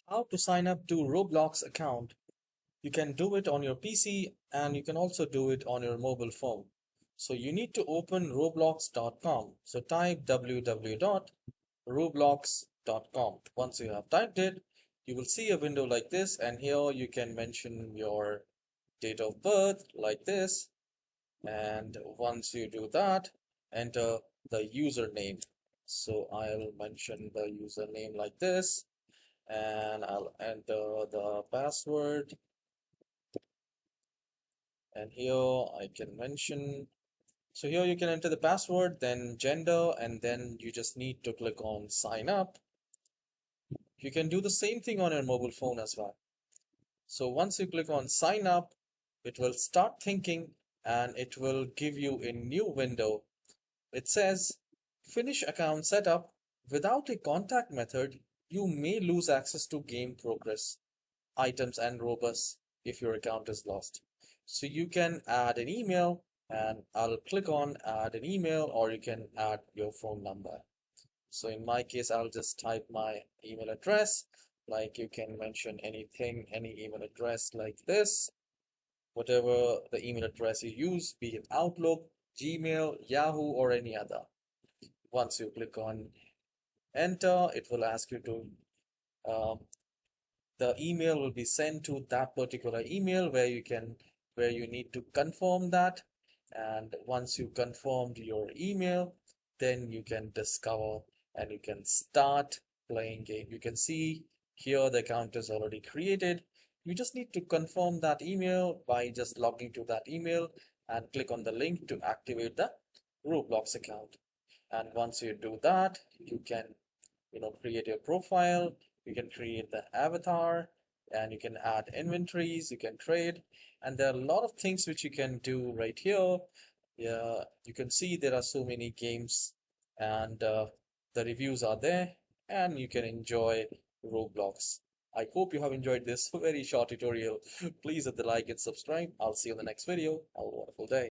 How to sign up to Roblox account. You can do it on your PC and you can also do it on your mobile phone. So you need to open roblox.com. So type www.roblox.com. Once you have typed it, you will see a window like this, and here you can mention your date of birth like this. And once you do that, enter the username. So I'll mention the username like this, and I'll enter the password, and here I can mention, so here you can enter the password, then gender, and then you just need to click on sign up. You can do the same thing on your mobile phone as well. So once you click on sign up, it will start thinking and it will give you a new window. It says finish account setup. Without a contact method, you may lose access to game progress, items, and robots if your account is lost. So you can add an email, and I'll click on add an email, or you can add your phone number. So in my case, I'll just type my email address. Like, you can mention anything, any email address like this, whatever the email address you use, be it Outlook, Gmail, Yahoo, or any other. Once you click on enter, it will ask you to um, the email will be sent to that particular email where you need to confirm that. And once you confirmed your email, then you can discover and you can start playing game. You can see here the account is already created. You just need to confirm that email by just logging to that email and click on the link to activate the Roblox account. And once you do that, you can create your profile, you can create the avatar, and you can add inventories, you can trade, and there are a lot of things which you can do right here. Yeah, you can see there are so many games, and the reviews are there, and you can enjoy Roblox. I hope you have enjoyed this very short tutorial. Please hit the like and subscribe. I'll see you in the next video. Have a wonderful day.